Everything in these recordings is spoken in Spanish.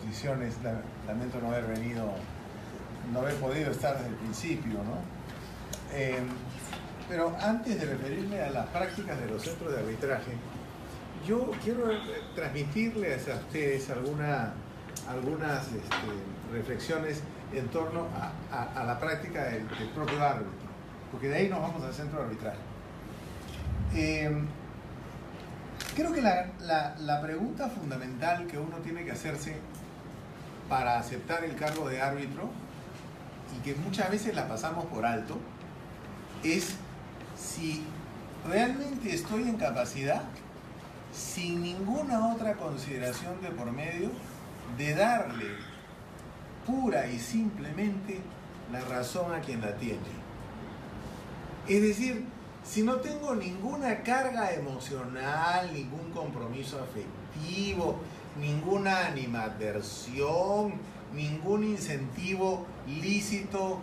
exposiciones. Lamento no haber podido estar desde el principio, ¿no? Pero antes de referirme a las prácticas de los centros de arbitraje, yo quiero transmitirles a ustedes algunas reflexiones en torno a la práctica del propio árbitro, porque de ahí nos vamos al centro de arbitraje. Creo que la pregunta fundamental que uno tiene que hacerse para aceptar el cargo de árbitro, y que muchas veces la pasamos por alto, es si realmente estoy en capacidad, sin ninguna otra consideración de por medio, de darle pura y simplemente la razón a quien la tiene. Es decir, si no tengo ninguna carga emocional, ningún compromiso afectivo, ninguna animadversión, ningún incentivo lícito,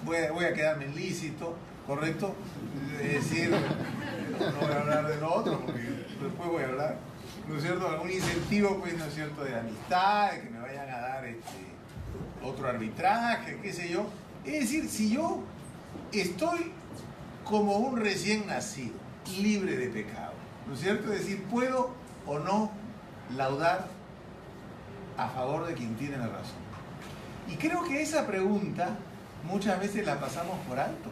voy a quedarme en lícito, ¿correcto? Es decir, no voy a hablar de lo otro porque después voy a hablar, ¿no es cierto? Algún incentivo, pues, ¿no es cierto?, de amistad, de que me vayan a dar otro arbitraje, qué sé yo. Es decir, si yo estoy como un recién nacido, libre de pecado, ¿no es cierto? Es decir, puedo o no laudar a favor de quien tiene la razón. Y creo que esa pregunta muchas veces la pasamos por alto.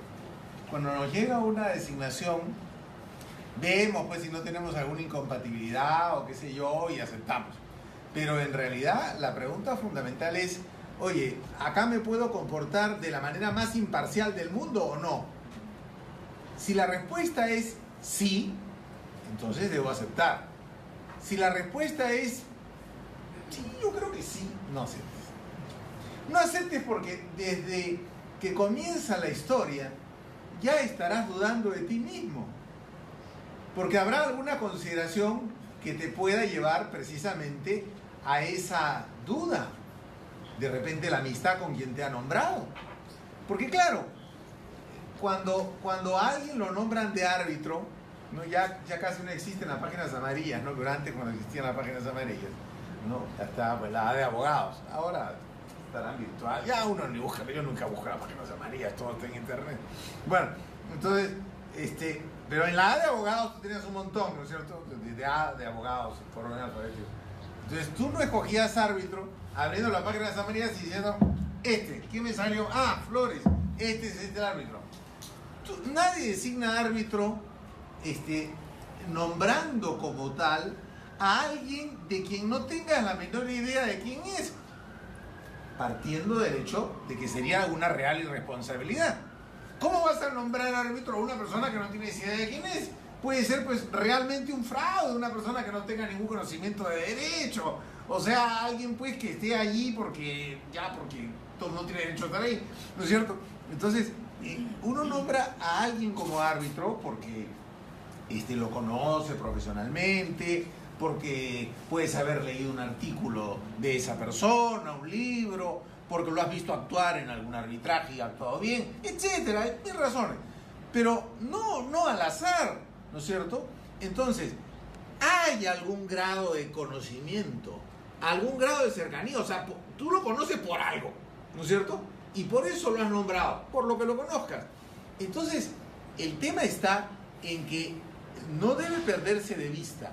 Cuando nos llega una designación, vemos pues si no tenemos alguna incompatibilidad o qué sé yo y aceptamos. Pero en realidad la pregunta fundamental es, oye, ¿acá me puedo comportar de la manera más imparcial del mundo o no? Si la respuesta es sí, entonces debo aceptar. Si la respuesta es sí, yo creo que sí, no aceptes. No aceptes porque desde que comienza la historia ya estarás dudando de ti mismo. Porque habrá alguna consideración que te pueda llevar precisamente a esa duda. De repente la amistad con quien te ha nombrado. Porque claro, cuando a alguien lo nombran de árbitro, ¿no? ya casi no existen las páginas amarillas, ¿no? Pero antes, cuando existían las páginas amarillas, ¿no? Ya estaba pues la de abogados. Ahora estarán virtual. Ya uno ni busca, yo nunca busco las páginas amarillas, todo está en internet. Bueno, entonces, pero en la A de abogados tú tenías un montón, ¿no es cierto? De A de abogados, por orden alfabético. Entonces tú no escogías árbitro abriendo las páginas amarillas y diciendo, ¿quién me salió? Ah, Flores, es el árbitro. Nadie designa árbitro nombrando como tal a alguien de quien no tengas la menor idea de quién es, partiendo del hecho de que sería una real irresponsabilidad. ¿Cómo vas a nombrar árbitro a una persona que no tiene idea de quién es? Puede ser pues realmente un fraude, una persona que no tenga ningún conocimiento de derecho, o sea, alguien pues que esté allí porque todo no tiene derecho a estar ahí, ¿no es cierto? Entonces, uno nombra a alguien como árbitro porque lo conoce profesionalmente, porque puedes haber leído un artículo de esa persona, un libro, porque lo has visto actuar en algún arbitraje y ha actuado bien, etcétera, hay mil razones. Pero no al azar, ¿no es cierto? Entonces, hay algún grado de conocimiento, algún grado de cercanía, o sea, tú lo conoces por algo, ¿no es cierto? Y por eso lo has nombrado, por lo que lo conozcas. Entonces, el tema está en que no debe perderse de vista,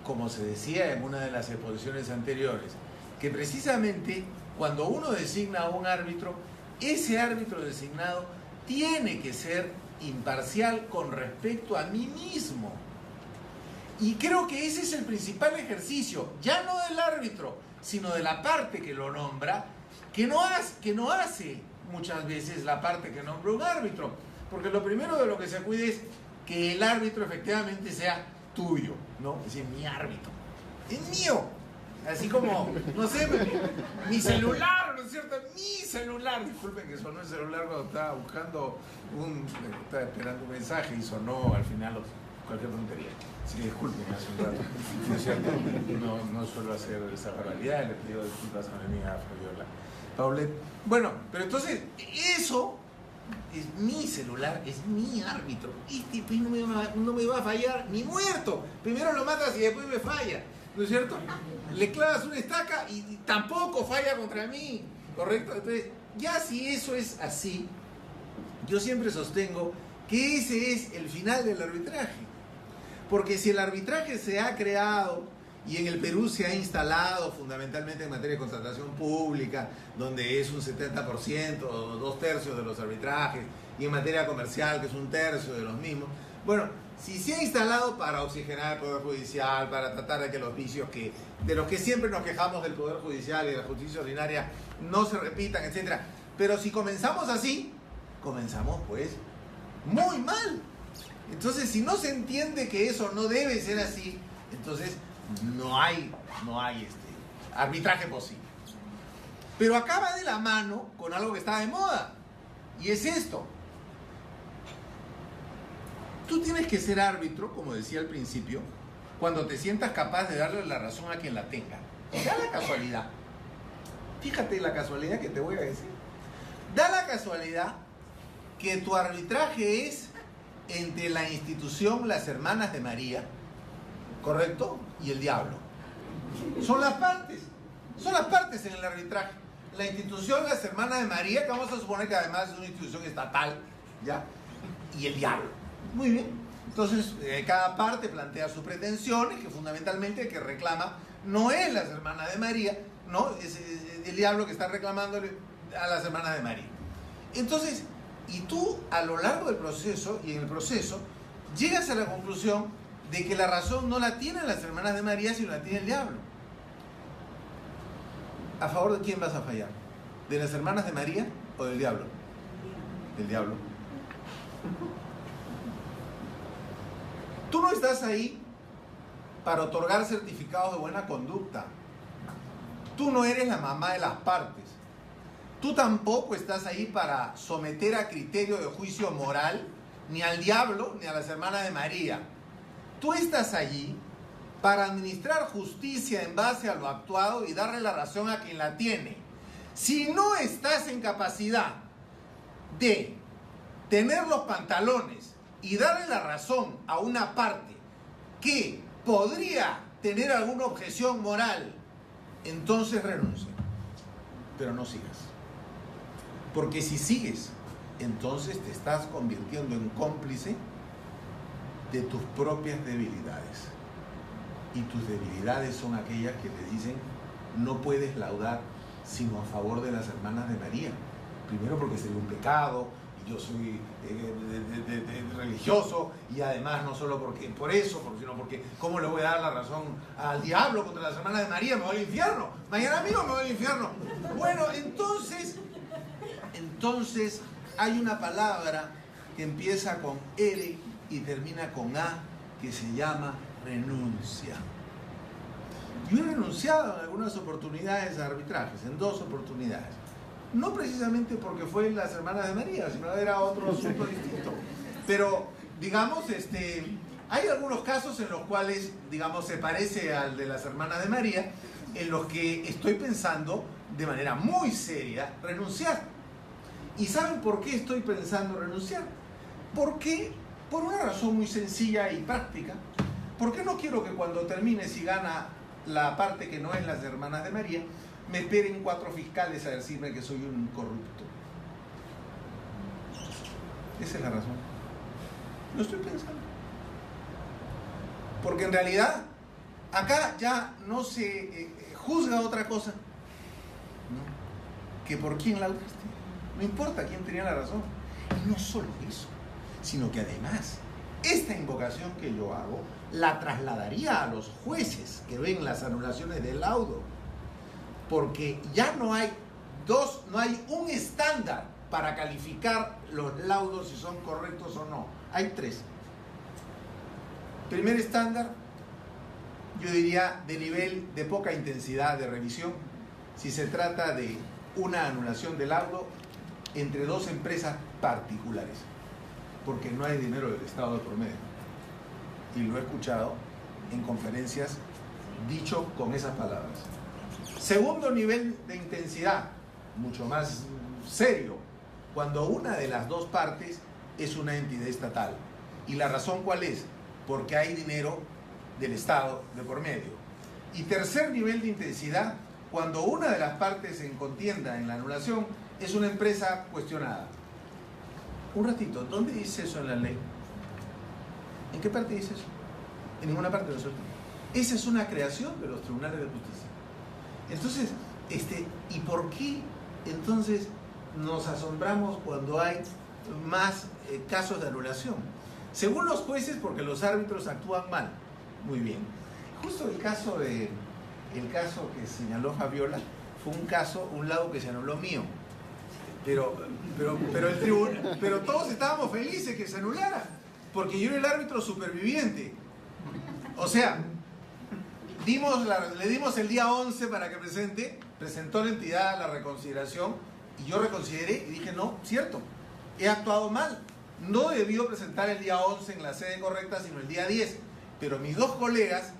como se decía en una de las exposiciones anteriores, que precisamente cuando uno designa a un árbitro, ese árbitro designado tiene que ser imparcial con respecto a mí mismo. Y creo que ese es el principal ejercicio, ya no del árbitro, sino de la parte que lo nombra, que no hace muchas veces la parte que nombra un árbitro. Porque lo primero de lo que se cuida es que el árbitro efectivamente sea tuyo, ¿no? Es decir, mi árbitro, es mío. Así como, no sé, mi celular, ¿no es cierto? Mi celular. Disculpen que sonó el celular cuando estaba estaba esperando un mensaje y sonó al final cualquier tontería. Así que disculpen hace un rato. ¿No es cierto? No suelo hacer esa barbaridad, le pido disculpas a mi amiga Fabiola Paulet. Bueno, pero entonces, eso es mi celular, es mi árbitro. Pues no me va a fallar ni muerto. Primero lo matas y después me falla. ¿no es cierto? Le clavas una estaca y tampoco falla contra mí, ¿correcto? Entonces, ya si eso es así, yo siempre sostengo que ese es el final del arbitraje. Porque si el arbitraje se ha creado y en el Perú se ha instalado fundamentalmente en materia de contratación pública, donde es un 70% o 2/3 de los arbitrajes, y en materia comercial, que es 1/3 de los mismos, bueno, si se ha instalado para oxigenar el Poder Judicial, para tratar de que los vicios de los que siempre nos quejamos del Poder Judicial y de la justicia ordinaria no se repitan, etc. Pero si comenzamos así, comenzamos pues muy mal. Entonces, si no se entiende que eso no debe ser así, entonces no hay arbitraje posible. Pero acaba de la mano con algo que está de moda, y es esto. Tú tienes que ser árbitro, como decía al principio, cuando te sientas capaz de darle la razón a quien la tenga. Da la casualidad, fíjate la casualidad que te voy a decir, da la casualidad que tu arbitraje es entre la institución Las Hermanas de María, ¿correcto? Y el diablo. Son las partes en el arbitraje. La institución Las Hermanas de María, que vamos a suponer que además es una institución estatal, ¿ya? Y el diablo. Muy bien. Entonces, cada parte plantea sus pretensiones, que fundamentalmente el que reclama no es Las Hermanas de María, ¿no? Es el diablo que está reclamándole a Las Hermanas de María. Entonces, y tú a lo largo del proceso, y en el proceso, llegas a la conclusión de que la razón no la tienen Las Hermanas de María, sino la tiene el diablo. ¿A favor de quién vas a fallar? ¿De Las Hermanas de María o del diablo? Del diablo. Tú no estás ahí para otorgar certificados de buena conducta. Tú no eres la mamá de las partes. Tú tampoco estás ahí para someter a criterio de juicio moral ni al diablo ni a Las Hermanas de María. Tú estás allí para administrar justicia en base a lo actuado y darle la razón a quien la tiene. Si no estás en capacidad de tener los pantalones y darle la razón a una parte que podría tener alguna objeción moral, entonces renuncia. Pero no sigas. Porque si sigues, entonces te estás convirtiendo en cómplice de tus propias debilidades. Y tus debilidades son aquellas que te dicen no puedes laudar sino a favor de Las Hermanas de María. Primero porque sería un pecado, y yo soy religioso, y además no solo por eso, sino porque ¿cómo le voy a dar la razón al diablo contra Las Hermanas de María? Me voy al infierno. Mañana mismo me voy al infierno. Bueno, entonces hay una palabra que empieza con R y termina con A, que se llama renuncia. Yo he renunciado en algunas oportunidades a arbitrajes, en 2 oportunidades. No precisamente porque fue Las Hermanas de María, sino era otro asunto distinto. Pero, digamos, hay algunos casos en los cuales, digamos, se parece al de Las Hermanas de María, en los que estoy pensando de manera muy seria renunciar. ¿Y saben por qué estoy pensando renunciar? Porque, por una razón muy sencilla y práctica, porque no quiero que cuando termine, si gana la parte que no es Las Hermanas de María, me esperen 4 fiscales a decirme que soy un corrupto. Esa es la razón. Lo estoy pensando. Porque en realidad, acá ya no se juzga otra cosa, ¿no?, que por quién laudaste. No importa quién tenía la razón. Y no solo eso, sino que además, esta invocación que yo hago, la trasladaría a los jueces que ven las anulaciones del laudo. Porque ya no hay un estándar para calificar los laudos si son correctos o no. Hay 3. Primer estándar, yo diría de nivel de poca intensidad de revisión, si se trata de una anulación de laudo entre 2 empresas particulares, porque no hay dinero del Estado de por medio. Y lo he escuchado en conferencias dicho con esas palabras. Segundo nivel de intensidad, mucho más serio, cuando una de las 2 partes es una entidad estatal. ¿Y la razón cuál es? Porque hay dinero del Estado de por medio. Y tercer nivel de intensidad, cuando una de las partes en contienda en la anulación es una empresa cuestionada. Un ratito, ¿dónde dice eso en la ley? ¿En qué parte dice eso? En ninguna parte, ¿no es cierto? Esa es una creación de los tribunales de justicia. Entonces, ¿y por qué entonces nos asombramos cuando hay más casos de anulación? Según los jueces, porque los árbitros actúan mal. Muy bien. Justo el caso que señaló Fabiola fue un lado que se anuló mío. Pero todos estábamos felices que se anulara, porque yo era el árbitro superviviente. O sea, le dimos el día 11 para que presentó la entidad la reconsideración, y yo reconsideré y dije, no, cierto, he actuado mal. No debió presentar el día 11 en la sede correcta, sino el día 10. Pero mis dos colegas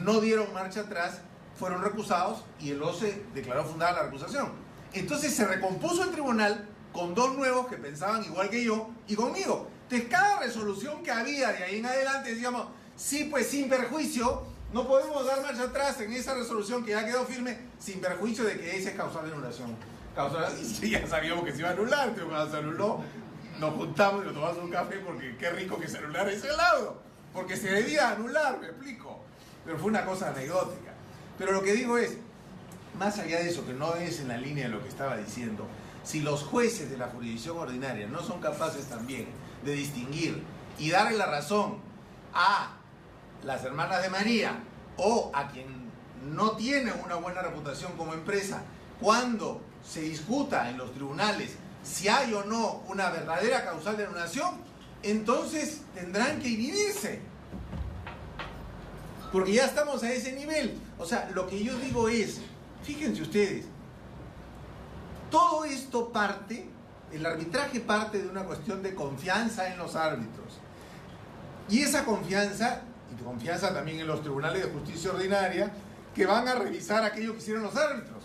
no dieron marcha atrás, fueron recusados y el OCE declaró fundada la recusación. Entonces se recompuso el tribunal con dos nuevos que pensaban igual que yo y conmigo. Entonces cada resolución que había de ahí en adelante decíamos, sí, pues sin perjuicio, no podemos dar marcha atrás en esa resolución que ya quedó firme, sin perjuicio de que ese es causal de anulación. Y ya sabíamos que se iba a anular, entonces cuando se anuló, nos juntamos y nos tomamos un café porque qué rico que se anulara ese laudo. Porque se debía anular, me explico. Pero fue una cosa anecdótica. Pero lo que digo es, más allá de eso, que no es en la línea de lo que estaba diciendo, si los jueces de la jurisdicción ordinaria no son capaces también de distinguir y darle la razón a las hermanas de María o a quien no tiene una buena reputación como empresa, cuando se discuta en los tribunales si hay o no una verdadera causal de anulación, entonces tendrán que inhibirse. Porque ya estamos a ese nivel. O sea, lo que yo digo es, fíjense ustedes, todo esto parte, el arbitraje parte de una cuestión de confianza en los árbitros. Y esa confianza, y confianza también en los tribunales de justicia ordinaria, que van a revisar aquello que hicieron los árbitros.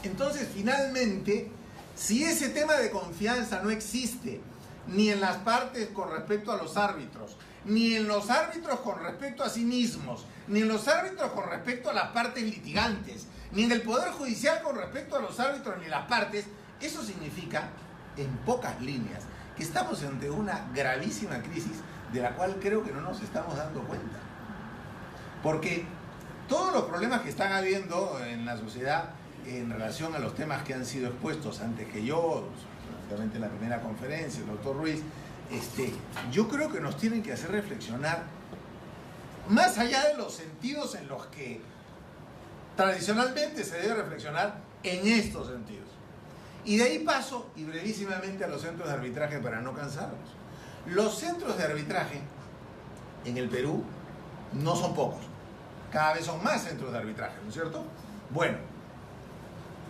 Entonces, finalmente, si ese tema de confianza no existe, ni en las partes con respecto a los árbitros, ni en los árbitros con respecto a sí mismos, ni en los árbitros con respecto a las partes litigantes, ni en el Poder Judicial con respecto a los árbitros ni las partes, eso significa, en pocas líneas, que estamos ante una gravísima crisis de la cual creo que no nos estamos dando cuenta. Porque todos los problemas que están habiendo en la sociedad en relación a los temas que han sido expuestos antes que yo, en la primera conferencia, el doctor Ruiz, yo creo que nos tienen que hacer reflexionar más allá de los sentidos en los que tradicionalmente se debe reflexionar, en estos sentidos. Y de ahí paso, y brevísimamente, a los centros de arbitraje para no cansarnos. Los centros de arbitraje en el Perú no son pocos, cada vez son más centros de arbitraje, ¿no es cierto? Bueno,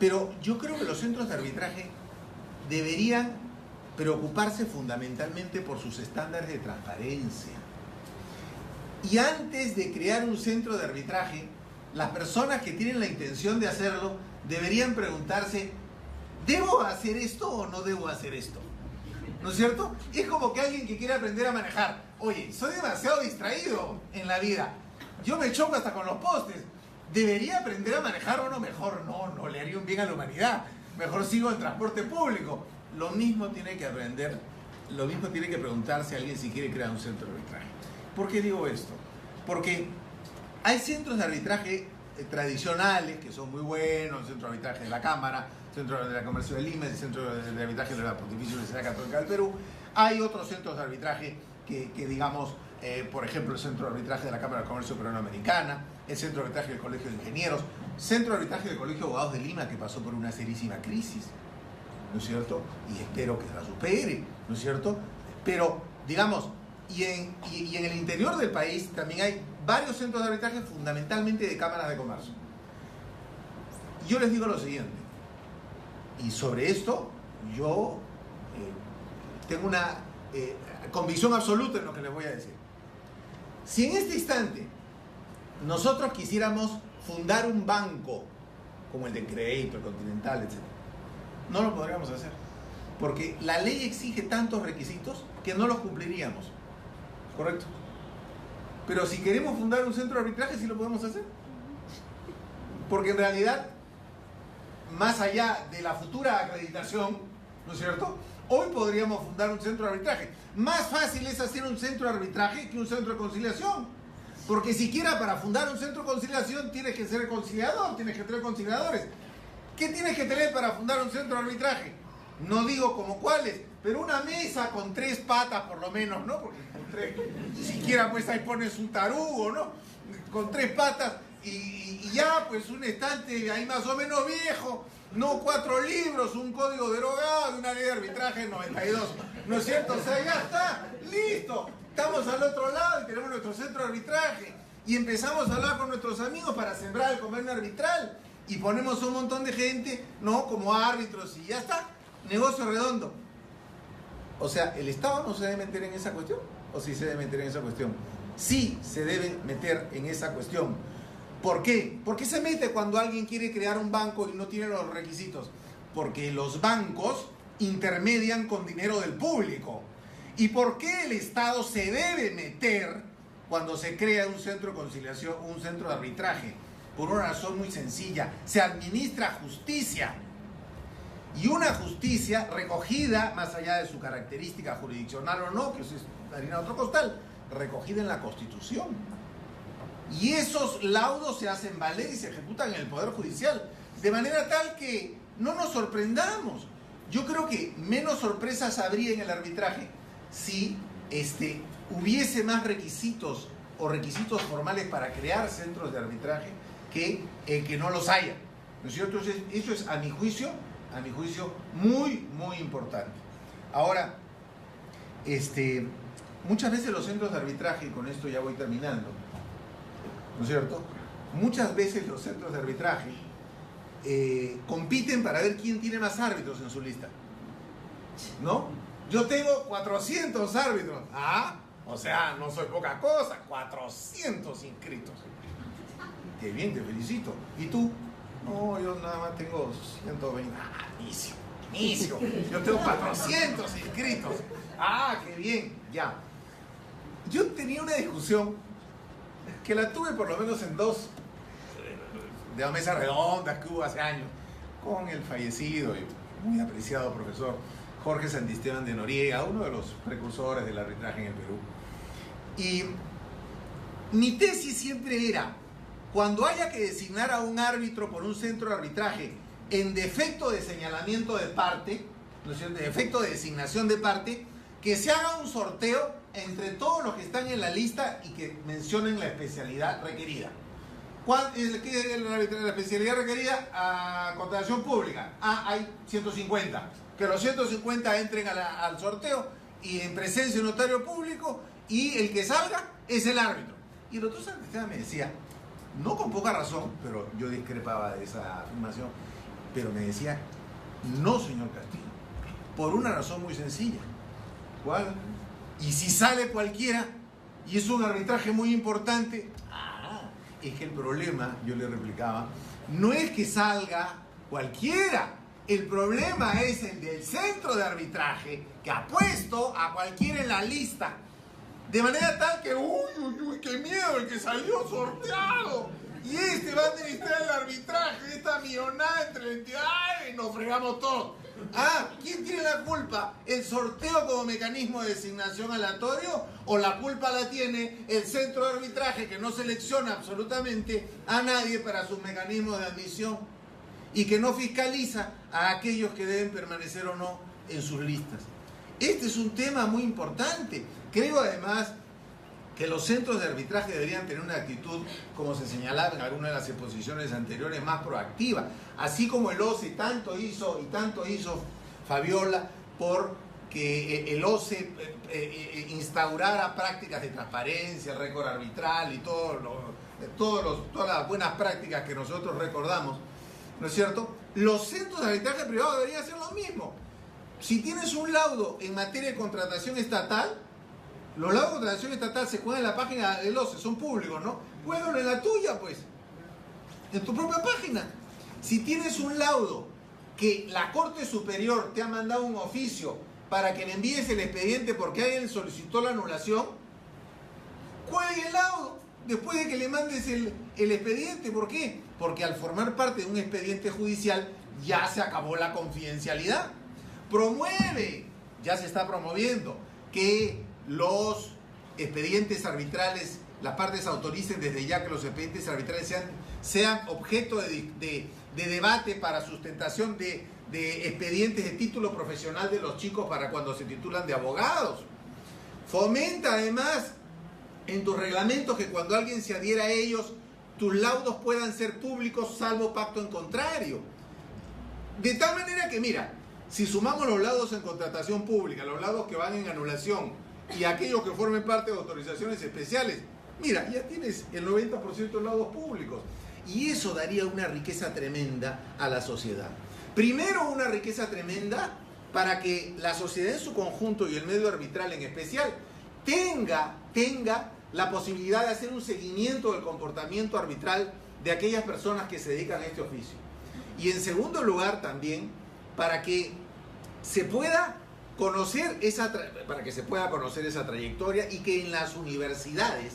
pero yo creo que los centros de arbitraje deberían preocuparse fundamentalmente por sus estándares de transparencia. Y antes de crear un centro de arbitraje, las personas que tienen la intención de hacerlo deberían preguntarse, ¿debo hacer esto o no debo hacer esto? ¿No es cierto? Es como que alguien que quiere aprender a manejar. Oye, soy demasiado distraído en la vida. Yo me choco hasta con los postes. ¿Debería aprender a manejar o no? Mejor no le haría un bien a la humanidad. Mejor sigo en transporte público. Lo mismo tiene que aprender, lo mismo tiene que preguntarse a alguien si quiere crear un centro de arbitraje. ¿Por qué digo esto? Porque hay centros de arbitraje tradicionales que son muy buenos, el centro de arbitraje de la Cámara, el centro de la Comercio de Lima, el centro de arbitraje de la Pontificia Universidad Católica del Perú. Hay otros centros de arbitraje que digamos, por ejemplo, el centro de arbitraje de la Cámara de Comercio Peruano-Americana, el centro de arbitraje del Colegio de Ingenieros, centro de arbitraje del Colegio de Abogados de Lima, que pasó por una serísima crisis, ¿no es cierto? Y espero que la supere, ¿no es cierto? Pero, digamos, y en el interior del país también hay varios centros de arbitraje, fundamentalmente de cámaras de comercio. Yo les digo lo siguiente, y sobre esto yo tengo una convicción absoluta en lo que les voy a decir. Si en este instante nosotros quisiéramos fundar un banco como el de Crédito, el Continental, etc., no lo podríamos hacer, porque la ley exige tantos requisitos que no los cumpliríamos, ¿correcto? Pero si queremos fundar un centro de arbitraje, sí lo podemos hacer. Porque en realidad, más allá de la futura acreditación, ¿no es cierto?, hoy podríamos fundar un centro de arbitraje. Más fácil es hacer un centro de arbitraje que un centro de conciliación. Porque siquiera para fundar un centro de conciliación tienes que ser conciliador, tienes que tener conciliadores. ¿Qué tienes que tener para fundar un centro de arbitraje? No digo como cuáles, pero una mesa con 3 patas por lo menos, ¿no? Porque con 3, siquiera pues ahí pones un tarugo, ¿no? Con 3 patas y ya pues un estante ahí más o menos viejo, no 4 libros, un código derogado, una ley de arbitraje 92, ¿no es cierto? O sea, ya está, listo. Estamos al otro lado y tenemos nuestro centro de arbitraje y empezamos a hablar con nuestros amigos para sembrar el convenio arbitral y ponemos un montón de gente, ¿no?, como árbitros y ya está, negocio redondo. O sea, ¿el Estado no se debe meter en esa cuestión? ¿O sí se debe meter en esa cuestión? Sí se debe meter en esa cuestión. ¿Por qué? ¿Por qué se mete cuando alguien quiere crear un banco y no tiene los requisitos? Porque los bancos intermedian con dinero del público. ¿Y por qué el Estado se debe meter cuando se crea un centro de conciliación, un centro de arbitraje? Por una razón muy sencilla: se administra justicia. Y una justicia recogida, más allá de su característica jurisdiccional o no, que eso es harina de otro costal, recogida en la Constitución. Y esos laudos se hacen valer y se ejecutan en el Poder Judicial, de manera tal que no nos sorprendamos. Yo creo que menos sorpresas habría en el arbitraje si hubiese más requisitos o requisitos formales para crear centros de arbitraje que no los haya, ¿no es cierto? Entonces, eso es, a mi juicio, muy, muy importante. Ahora, muchas veces los centros de arbitraje, y con esto ya voy terminando, ¿no es cierto? Muchas veces los centros de arbitraje compiten para ver quién tiene más árbitros en su lista, ¿no? Yo tengo 400 árbitros. Ah, o sea, no soy poca cosa, 400 inscritos. Qué bien, te felicito. ¿Y tú? No, yo nada más tengo 120. Ah, inicio. Yo tengo 400 inscritos. Ah, qué bien, ya. Yo tenía una discusión que la tuve por lo menos en 2 de las mesas redondas que hubo hace años con el fallecido y muy apreciado profesor Jorge Santisteban de Noriega, uno de los precursores del arbitraje en el Perú. Y mi tesis siempre era: cuando haya que designar a un árbitro por un centro de arbitraje en defecto de señalamiento de parte, ¿no es cierto?, en defecto de designación de parte, que se haga un sorteo entre todos los que están en la lista y que mencionen la especialidad requerida. ¿Cuál es la especialidad requerida? A contratación pública. Ah, hay 150. Que los 150 entren al sorteo y en presencia de un notario público, y el que salga es el árbitro. Y el doctor Santisteban me decía, no con poca razón, pero yo discrepaba de esa afirmación, pero me decía: no, señor Castillo, por una razón muy sencilla. ¿Cuál? Y si sale cualquiera y es un arbitraje muy importante, es que el problema, yo le replicaba, no es que salga cualquiera. El problema es el del centro de arbitraje, que ha puesto a cualquiera en la lista. De manera tal que, uy, qué miedo, el que salió sorteado. Y va a administrar el arbitraje, esta millonada entre entidades, y nos fregamos todos. Ah, ¿quién tiene la culpa? ¿El sorteo como mecanismo de designación aleatorio? ¿O la culpa la tiene el centro de arbitraje, que no selecciona absolutamente a nadie para sus mecanismos de admisión y que no fiscaliza a aquellos que deben permanecer o no en sus listas? Este es un tema muy importante. Creo además que los centros de arbitraje deberían tener una actitud, como se señalaba en algunas de las exposiciones anteriores, más proactiva. Así como el OCE tanto hizo Fabiola por que el OCE instaurara prácticas de transparencia, el récord arbitral y todas las buenas prácticas que nosotros recordamos, ¿no es cierto? Los centros de arbitraje privado deberían hacer lo mismo. Si tienes un laudo en materia de contratación estatal, los laudos de contratación estatal se juegan en la página del OCE, son públicos, ¿no? Juégalo en la tuya, pues, en tu propia página. Si tienes un laudo que la Corte Superior te ha mandado un oficio para que le envíes el expediente porque alguien solicitó la anulación, juegue el laudo después de que le mandes el expediente. ¿Por qué? Porque al formar parte de un expediente judicial ya se acabó la confidencialidad. Promueve, ya se está promoviendo, que los expedientes arbitrales, las partes autoricen desde ya que los expedientes arbitrales sean objeto de debate para sustentación de expedientes de título profesional de los chicos para cuando se titulan de abogados. Fomenta además en tus reglamentos que cuando alguien se adhiera a ellos, tus laudos puedan ser públicos salvo pacto en contrario. De tal manera que, mira, si sumamos los laudos en contratación pública, los laudos que van en anulación y aquellos que formen parte de autorizaciones especiales, mira, ya tienes el 90% de laudos públicos. Y eso daría una riqueza tremenda a la sociedad. Primero, una riqueza tremenda para que la sociedad en su conjunto y el medio arbitral en especial tenga la posibilidad de hacer un seguimiento del comportamiento arbitral de aquellas personas que se dedican a este oficio. Y en segundo lugar también, para que se pueda conocer esa trayectoria y que en las universidades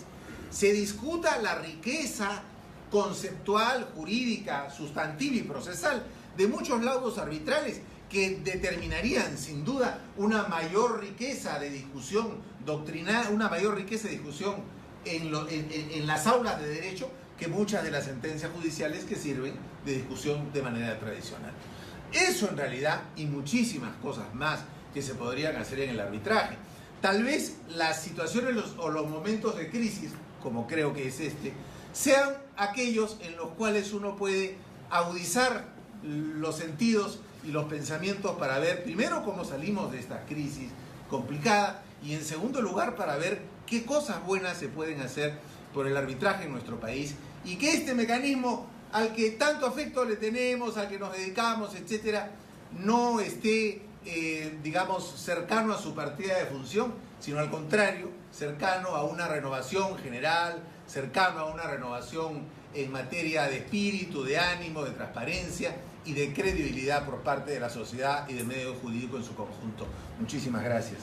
se discuta la riqueza conceptual, jurídica, sustantiva y procesal de muchos laudos arbitrales que determinarían sin duda una mayor riqueza de discusión doctrinal, una mayor riqueza de discusión en las aulas de derecho que muchas de las sentencias judiciales que sirven de discusión de manera tradicional. Eso en realidad y muchísimas cosas más que se podrían hacer en el arbitraje. Tal vez las situaciones o los momentos de crisis, como creo que es este, sean aquellos en los cuales uno puede agudizar los sentidos y los pensamientos para ver primero cómo salimos de esta crisis complicada y en segundo lugar para ver qué cosas buenas se pueden hacer por el arbitraje en nuestro país y que este mecanismo al que tanto afecto le tenemos, al que nos dedicamos, etcétera, no esté, digamos, cercano a su partida de función, sino al contrario, cercano a una renovación general, cercano a una renovación en materia de espíritu, de ánimo, de transparencia y de credibilidad por parte de la sociedad y del medio jurídico en su conjunto. Muchísimas gracias.